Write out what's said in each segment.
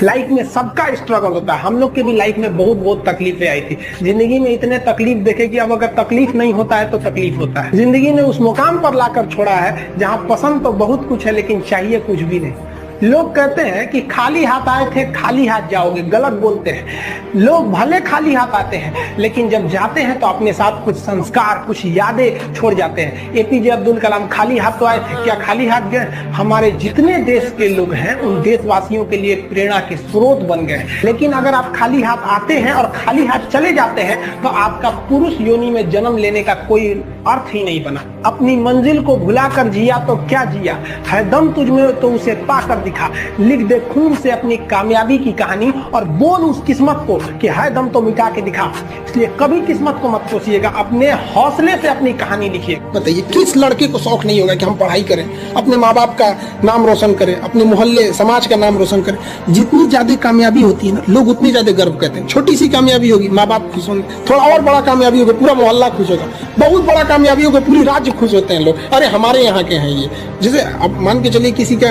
Life में सबका struggle होता है। हम लोग के भी लाइफ में बहुत तकलीफें आई थी। जिंदगी में इतने तकलीफ देखे कि अब अगर तकलीफ नहीं होता है तो तकलीफ होता है। जिंदगी ने उस मुकाम पर लाकर छोड़ा है जहां पसंद तो बहुत कुछ है लेकिन चाहिए कुछ भी नहीं। लोग कहते हैं कि खाली हाथ आए थे खाली हाथ जाओगे, गलत बोलते हैं। लोग भले खाली हाथ आते हैं लेकिन जब जाते हैं तो अपने साथ कुछ संस्कार, कुछ यादें छोड़ जाते हैं। एपीजे अब्दुल कलाम खाली हाथ तो आए थे, क्या खाली हाथ गए? हमारे जितने देश के लोग हैं उन देशवासियों के लिए प्रेरणा के स्रोत बन गए। लेकिन अगर आप खाली हाथ आते हैं और खाली हाथ चले जाते हैं तो आपका पुरुष योनि में जन्म लेने का कोई अर्थ ही नहीं बना। अपनी मंजिल को भुलाकर जिया तो क्या जिया, है दम तुझमें तो उसे पाकर दिखा। लिख दे खून से अपनी कामयाबी की कहानी और बोल उस किस्मत को कि है दम तो मिटा के दिखा। इसलिए कभी किस्मत को मत कोसिएगा, अपने हौसले से अपनी कहानी लिखिए। बताइए किस लड़के को शौक नहीं होगा कि हम पढ़ाई करें, अपने माँ बाप का नाम रोशन करें, अपने मोहल्ले समाज का नाम रोशन करें। जितनी ज्यादा कामयाबी होती है ना, लोग उतनी ज्यादा गर्व करते हैं। छोटी सी कामयाबी होगी, माँ बाप खुश होंगे। थोड़ा और बड़ा कामयाबी होगा, पूरा मोहल्ला खुश होगा। बहुत बड़ा कामयाबी होगा, पूरी राज्य खुश होते हैं लोग। अरे हमारे यहाँ के हैं ये। जैसे अब मान के चलिए किसी का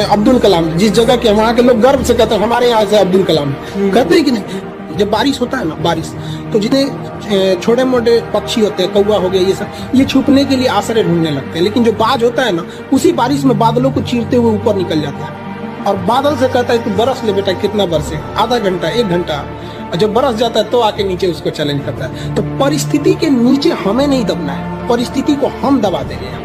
अब्दुल कलाम, जिस जगह के वहाँ के लोग गर्व से कहते हैं हमारे यहाँ से अब्दुल कलाम, कहते हैं कि नहीं। जब बारिश होता है ना, बारिश तो जितने छोटे मोटे पक्षी होते हैं, कौवा हो गया, ये सब, ये छुपने के लिए आश्रय ढूंढने लगते हैं। लेकिन जो बाज होता है ना, उसी बारिश में बादलों को चीरते हुए ऊपर निकल जाता है और बादल से कहता है तू बरस ले बेटा, कितना बरसे, आधा घंटा, 1 घंटा। जब बरस जाता है तो आके नीचे उसको चैलेंज करता है। तो परिस्थिति के नीचे हमें नहीं दबना है, परिस्थिति को हम दबा देंगे।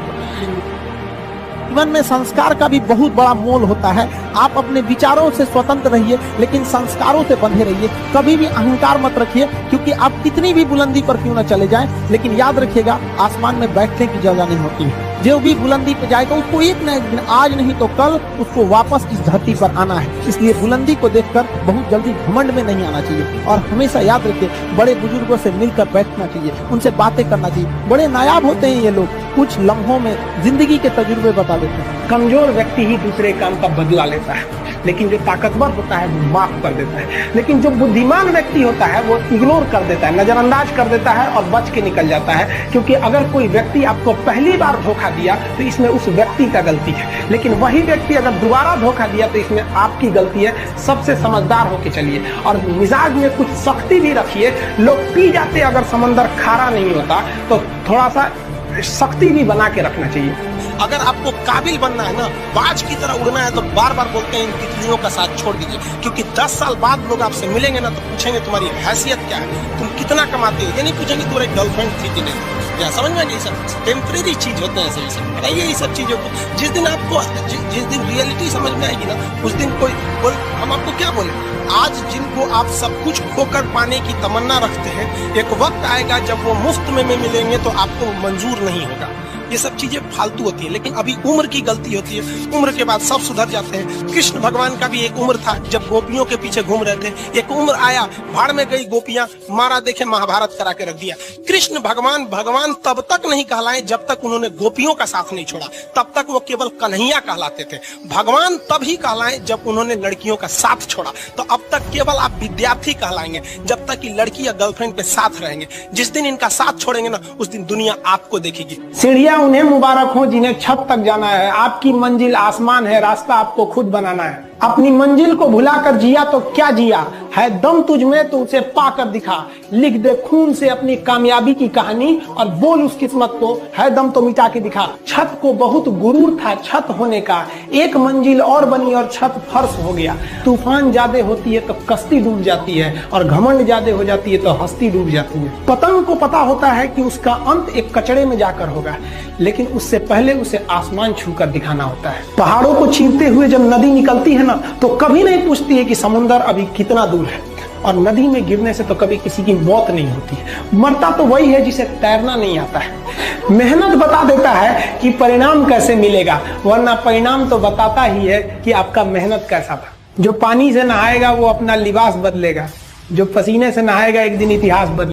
जीवन में संस्कार का भी बहुत बड़ा मोल होता है। आप अपने विचारों से स्वतंत्र रहिए लेकिन संस्कारों से बंधे रहिए। कभी भी अहंकार मत रखिए, क्योंकि आप कितनी भी बुलंदी पर क्यों न चले जाएं, लेकिन याद रखिएगा आसमान में बैठने की जगह नहीं होती है। जो भी बुलंदी पे जाएगा उसको एक न एक दिन, आज नहीं तो कल, उसको वापस इस धरती पर आना है। इसलिए बुलंदी को देखकर बहुत जल्दी घमंड में नहीं आना चाहिए और हमेशा याद रखिए बड़े बुजुर्गों से मिलकर बैठना चाहिए, उनसे बातें करना चाहिए। बड़े नायाब होते हैं ये लोग, कुछ लम्हों में जिंदगी के तजुर्बे बता देते हैं। कमजोर व्यक्ति ही दूसरे काम का बदला लेता है, लेकिन जो ताकतवर होता है वो माफ कर देता है। लेकिन जो बुद्धिमान व्यक्ति होता है वो इग्नोर कर देता है, नजरअंदाज कर देता है और बच के निकल जाता है। क्योंकि अगर कोई व्यक्ति आपको पहली बार धोखा दिया तो इसमें उस व्यक्ति का गलती है, लेकिन वही व्यक्ति अगर दोबारा धोखा दिया तो इसमें आपकी गलती है। सबसे समझदार होके चलिए और मिजाज में कुछ सख्ती भी रखिए। लोग पी जाते अगर समंदर खारा नहीं होता तो थोड़ा सा सख्ती भी बना के रखना चाहिए। अगर आपको काबिल बनना है ना, बाज की तरह उड़ना है, तो बार बार बोलते हैं इन तितलियों का साथ छोड़ दीजिए। क्योंकि 10 साल बाद लोग आपसे मिलेंगे ना तो पूछेंगे तुम्हारी हैसियत क्या है, तुम कितना कमाते हो। ये नहीं पूछेंगे तुम्हारी गर्लफ्रेंड थी कि नहीं। क्या समझ में नहीं, सब टेम्परेरी चीज होते हैं। सही से बताइए ये सब चीजों को। जिस दिन आपको जिस दिन रियलिटी समझ में आएगी ना, उस दिन कोई बोल, हम आपको क्या बोले। आज जिनको आप सब कुछ खोकर पाने की तमन्ना रखते हैं, एक वक्त आएगा जब वो मुफ्त में मिलेंगे तो आपको मंजूर नहीं होगा। ये सब चीजें फालतू होती है, लेकिन अभी उम्र की गलती होती है। उम्र के बाद सब सुधर जाते हैं। कृष्ण भगवान का भी एक उम्र था जब गोपियों के पीछे घूम रहे थे। एक उम्र आया, भाड़ में गई गोपियां, मारा देखे महाभारत करा के रख दिया। कृष्ण भगवान तब तक नहीं कहलाए जब तक उन्होंने गोपियों का साथ नहीं छोड़ा। तब तक वो केवल कन्हैया कहलाते थे। भगवान तभी कहलाए जब उन्होंने लड़कियों का साथ छोड़ा। तो अब तक केवल आप विद्यार्थी कहलाएंगे जब तक कि लड़की या गर्लफ्रेंड के साथ रहेंगे। जिस दिन इनका साथ छोड़ेंगे ना, उस दिन दुनिया आपको देखेगी। सीढ़ियां उन्हें मुबारक हो जिन्हें छत तक जाना है। आपकी मंजिल आसमान है, रास्ता आपको खुद बनाना है। अपनी मंजिल को भुलाकर जिया तो क्या जिया, है दम तुझ में तो उसे पाकर दिखा। लिख दे खून से अपनी कामयाबी की कहानी और बोल उस किस्मत को, है दम तो मिटा के दिखा। छत को बहुत गुरूर था छत होने का, एक मंजिल और बनी और छत फर्श हो गया। तूफान ज्यादा होती है तो कश्ती डूब जाती है और घमंड ज्यादा हो जाती है तो हस्ती डूब जाती है। पतंग को पता होता है कि उसका अंत एक कचड़े में जाकर होगा, लेकिन उससे पहले उसे आसमान छूकर दिखाना होता है। पहाड़ों को चीरते हुए जब नदी निकलती है ना, तो कभी नहीं पूछती है कि समुद्र अभी कितना दूर है। और नदी में गिरने से तो कभी किसी की मौत नहीं होती है। मरता तो वही है जिसे तैरना नहीं आता है। मेहनत बता देता है कि परिणाम कैसे मिलेगा, वरना परिणाम तो बताता ही है कि आपका मेहनत कैसा था। जो पानी से नहाएगा वो अपना लिबास बदलेगा, जो पसीने से नहाएगा एक दिन इतिहास बदलेगा।